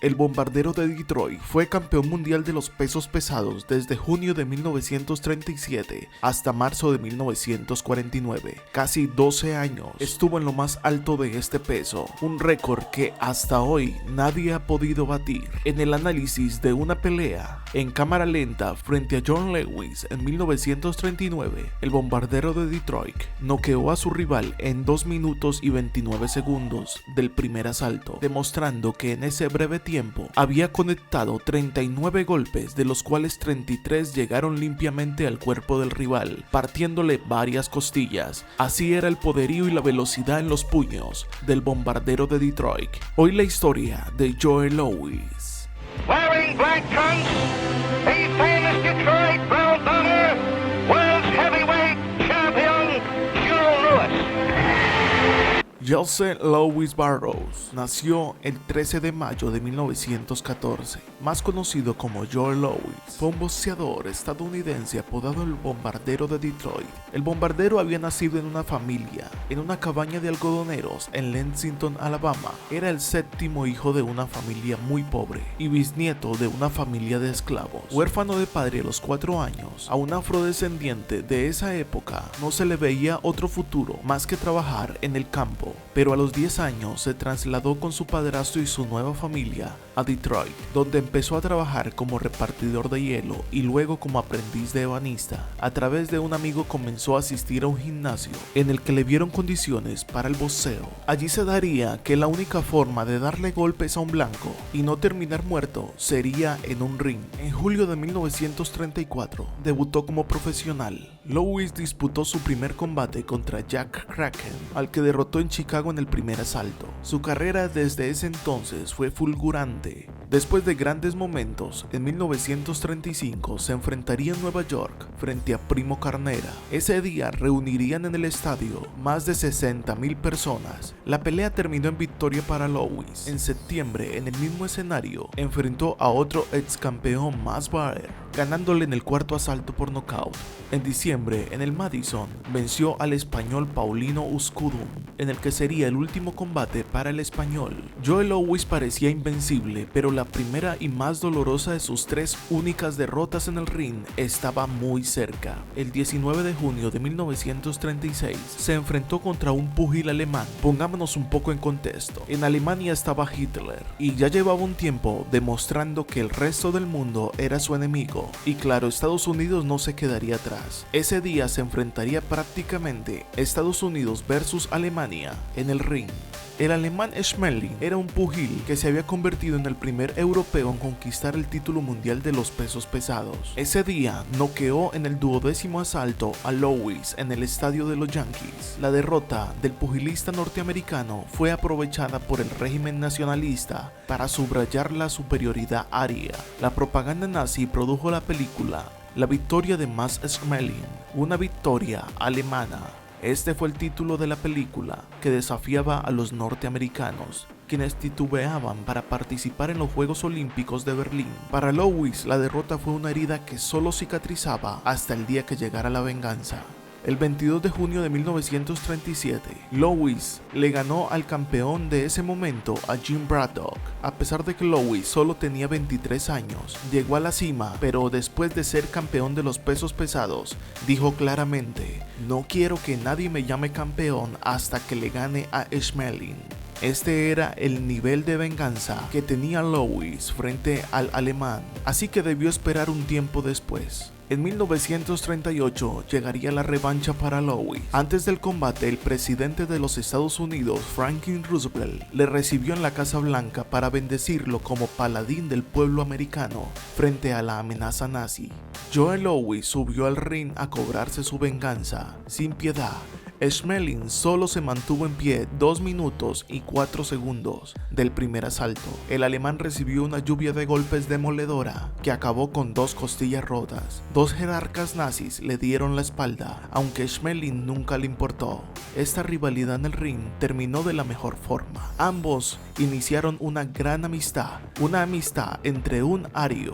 el bombardero de Detroit fue campeón mundial de los pesos pesados desde junio de 1937 hasta marzo de 1949. Casi 12 años estuvo en lo más alto de este peso, un récord que hasta hoy nadie ha podido batir. En el análisis de una pelea en cámara lenta frente a John Lewis en 1939, el bombardero de Detroit noqueó a su rival en 2 minutos y 29 segundos del primer asalto, demostrando que en ese breve tiempo había conectado 39 golpes, de los cuales 33 llegaron limpiamente al cuerpo del rival, partiéndole varias costillas. Así era el poderío y la velocidad en los puños del bombardero de Detroit. Hoy la historia de Joe Louis. Wearing black trunks, the famous Detroit Road Bomber, world's heavyweight champion, Joe Louis. Joseph Louis Barrows nació el 13 de mayo de 1914, más conocido como Joe Louis. Fue un boxeador estadounidense apodado el Bombardero de Detroit. El bombardero había nacido en una familia, en una cabaña de algodoneros en Lexington, Alabama. Era el 7º hijo de una familia muy pobre y bisnieto de una familia de esclavos. Huérfano de padre a los 4 años, a un afrodescendiente de esa época no se le veía otro futuro más que trabajar en el campo. Pero a los 10 años se trasladó con su padrastro y su nueva familia a Detroit, donde empezó a trabajar como repartidor de hielo y luego como aprendiz de ebanista. A través de un amigo comenzó a asistir a un gimnasio en el que le vieron condiciones para el boxeo. Allí se daría que la única forma de darle golpes a un blanco y no terminar muerto sería en un ring. En julio de 1934 debutó como profesional. Louis disputó su primer combate contra Jack Kraken, al que derrotó en Chicago en el primer asalto. Su carrera desde ese entonces fue fulgurante. Después de grandes momentos, en 1935 se enfrentaría en Nueva York frente a Primo Carnera. Ese día reunirían en el estadio más de 60,000 personas. La pelea terminó en victoria para Louis. En septiembre, en el mismo escenario, enfrentó a otro ex campeón, Max Baer, ganándole en el cuarto asalto por nocaut. En diciembre, en el Madison, venció al español Paulino Uscudum, en el que sería el último combate para el español. Joe Louis parecía invencible, pero la primera y más dolorosa de sus 3 únicas derrotas en el ring estaba muy cerca. El 19 de junio de 1936 se enfrentó contra un púgil alemán. Pongámonos un poco en contexto. En Alemania estaba Hitler y ya llevaba un tiempo demostrando que el resto del mundo era su enemigo. Y claro, Estados Unidos no se quedaría atrás. Ese día se enfrentaría prácticamente Estados Unidos versus Alemania en el ring. El alemán Schmeling era un púgil que se había convertido en el primer europeo en conquistar el título mundial de los pesos pesados. Ese día noqueó en el 12º asalto a Louis en el estadio de los Yankees. La derrota del pugilista norteamericano fue aprovechada por el régimen nacionalista para subrayar la superioridad aria. La propaganda nazi produjo la película La victoria de Max Schmeling, una victoria alemana. Este fue el título de la película, que desafiaba a los norteamericanos, quienes titubeaban para participar en los Juegos Olímpicos de Berlín. Para Louis, la derrota fue una herida que solo cicatrizaba hasta el día que llegara la venganza. El 22 de junio de 1937, Louis le ganó al campeón de ese momento, a Jim Braddock. A pesar de que Louis solo tenía 23 años, llegó a la cima, pero después de ser campeón de los pesos pesados, dijo claramente: "No quiero que nadie me llame campeón hasta que le gane a Schmeling". Este era el nivel de venganza que tenía Louis frente al alemán, así que debió esperar un tiempo después. En 1938 llegaría la revancha para Louis. Antes del combate, el presidente de los Estados Unidos, Franklin Roosevelt, le recibió en la Casa Blanca para bendecirlo como paladín del pueblo americano frente a la amenaza nazi. Joe Louis subió al ring a cobrarse su venganza, sin piedad. Schmeling solo se mantuvo en pie 2 minutos y 4 segundos del primer asalto. El alemán recibió una lluvia de golpes demoledora que acabó con 2 costillas rotas. 2 jerarcas nazis le dieron la espalda, aunque Schmeling nunca le importó. Esta rivalidad en el ring terminó de la mejor forma. Ambos iniciaron una gran amistad, una amistad entre un ario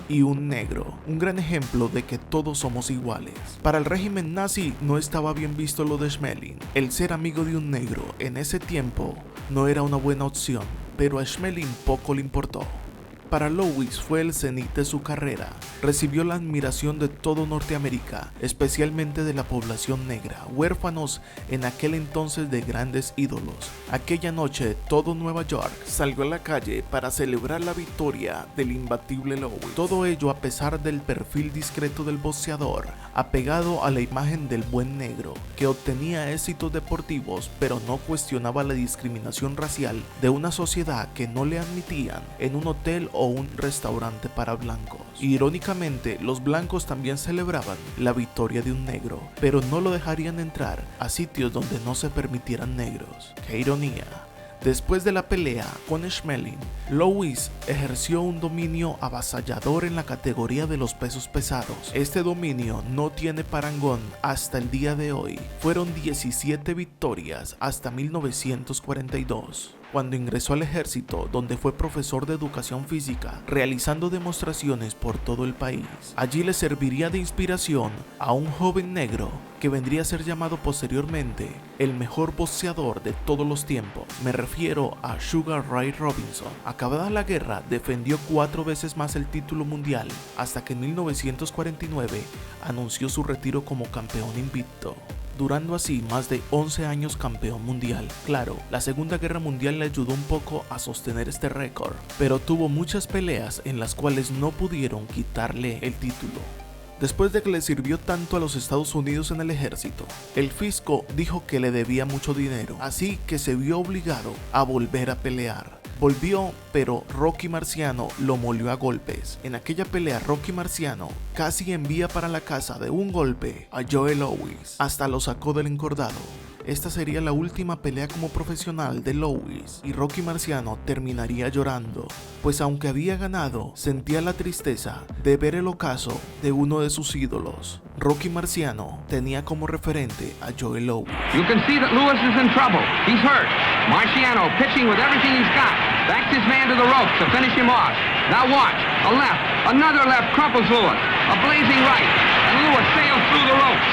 y un negro, un gran ejemplo de que todos somos iguales. Para el régimen nazi no estaba bien visto lo de Schmeling. El ser amigo de un negro en ese tiempo no era una buena opción. pero a Schmeling poco le importó. Para Louis fue el cenit de su carrera. Recibió la admiración de todo Norteamérica, especialmente de la población negra, huérfanos en aquel entonces de grandes ídolos. Aquella noche todo Nueva York salió a la calle para celebrar la victoria del imbatible Louis. Todo ello a pesar del perfil discreto del boxeador, apegado a la imagen del buen negro, que obtenía éxitos deportivos pero no cuestionaba la discriminación racial de una sociedad que no le admitían en un hotel o un restaurante para blancos. Irónicamente, los blancos también celebraban la victoria de un negro, pero no lo dejarían entrar a sitios donde no se permitieran negros. ¡Qué ironía! Después de la pelea con Schmeling, Louis ejerció un dominio avasallador en la categoría de los pesos pesados. Este dominio no tiene parangón hasta el día de hoy. Fueron 17 victorias hasta 1942. Cuando ingresó al ejército, donde fue profesor de educación física, realizando demostraciones por todo el país. Allí le serviría de inspiración a un joven negro que vendría a ser llamado posteriormente el mejor boxeador de todos los tiempos. Me refiero a Sugar Ray Robinson. Acabada la guerra, defendió 4 veces más el título mundial, hasta que en 1949 anunció su retiro como campeón invicto, durando así más de 11 años campeón mundial. Claro, la Segunda Guerra Mundial le ayudó un poco a sostener este récord, pero tuvo muchas peleas en las cuales no pudieron quitarle el título. Después de que le sirvió tanto a los Estados Unidos en el ejército, el fisco dijo que le debía mucho dinero, así que se vio obligado a volver a pelear. Volvió, pero Rocky Marciano lo molió a golpes. En aquella pelea, Rocky Marciano casi envía para la casa de un golpe a Joe Louis, hasta lo sacó del encordado. Esta sería la última pelea como profesional de Louis y Rocky Marciano terminaría llorando, pues aunque había ganado, sentía la tristeza de ver el ocaso de uno de sus ídolos. Rocky Marciano tenía como referente a Joe Louis. You can see that Louis is in trouble. He's hurt. Marciano pitching with everything he's got. Backs his man to the ropes to finish him off. Now watch. A left. Another left crumples Louis. A blazing right. And Louis sails through the ropes.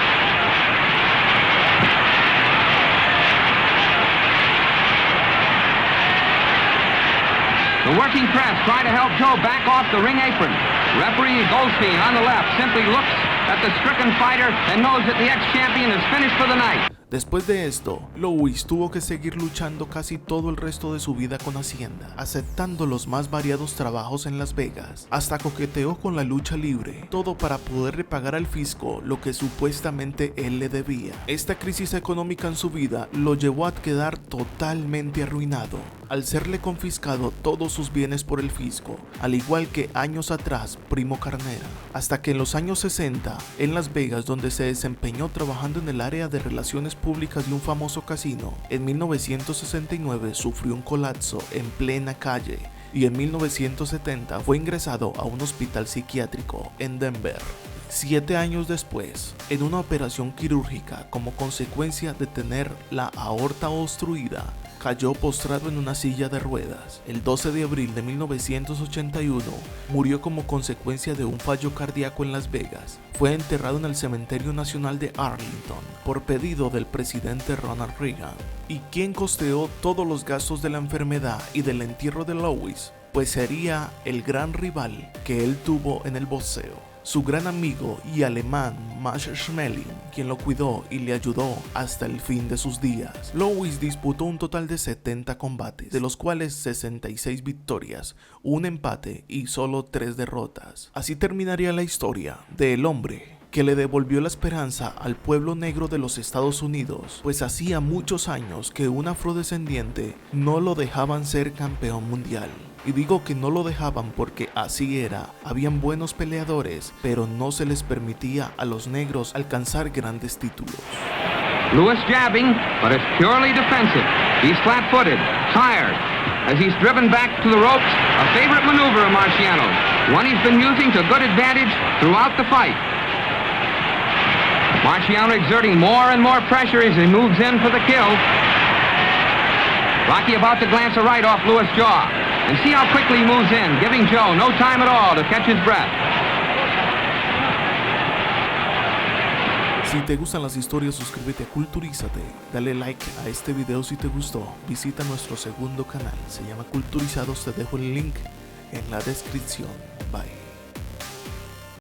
The working press try to help Joe back off the ring apron. Referee Goldstein on the left simply looks at the stricken fighter and knows that the ex-champion is finished for the night. Después de esto, Louis tuvo que seguir luchando casi todo el resto de su vida con Hacienda, aceptando los más variados trabajos en Las Vegas, hasta coqueteó con la lucha libre, todo para poderle pagar al fisco lo que supuestamente él le debía. Esta crisis económica en su vida lo llevó a quedar totalmente arruinado, al serle confiscado todos sus bienes por el fisco, al igual que años atrás Primo Carnera, hasta que en los años 60, en Las Vegas, donde se desempeñó trabajando en el área de relaciones públicas de un famoso casino, en 1969 sufrió un colapso en plena calle y en 1970 fue ingresado a un hospital psiquiátrico en Denver. 7 años después, en una operación quirúrgica como consecuencia de tener la aorta obstruida, cayó postrado en una silla de ruedas. El 12 de abril de 1981 murió como consecuencia de un fallo cardíaco en Las Vegas. Fue enterrado en el Cementerio Nacional de Arlington por pedido del presidente Ronald Reagan. ¿Y quién costeó todos los gastos de la enfermedad y del entierro de Louis? Pues sería el gran rival que él tuvo en el boxeo, su gran amigo y alemán Max Schmeling, quien lo cuidó y le ayudó hasta el fin de sus días. Louis disputó un total de 70 combates, de los cuales 66 victorias, un empate y solo 3 derrotas. Así terminaría la historia del hombre que le devolvió la esperanza al pueblo negro de los Estados Unidos, pues hacía muchos años que un afrodescendiente no lo dejaban ser campeón mundial. Y digo que no lo dejaban porque así era, habían buenos peleadores, pero no se les permitía a los negros alcanzar grandes títulos. Louis jabbing, but it's purely defensive. He's flat-footed, tired. As he's driven back to the ropes, a favorite maneuver of Marciano's, one he's been using to good advantage throughout the fight. Marciano exerting more and more pressure as he moves in for the kill. Rocky about to glance a right off Louis' jaw. And see how quickly he moves in, giving Joe no time at all to catch his breath. Si te gustan las historias, suscríbete a Culturízate, dale like a este video si te gustó, visita nuestro segundo canal, se llama Culturizados, te dejo el link en la descripción. Bye.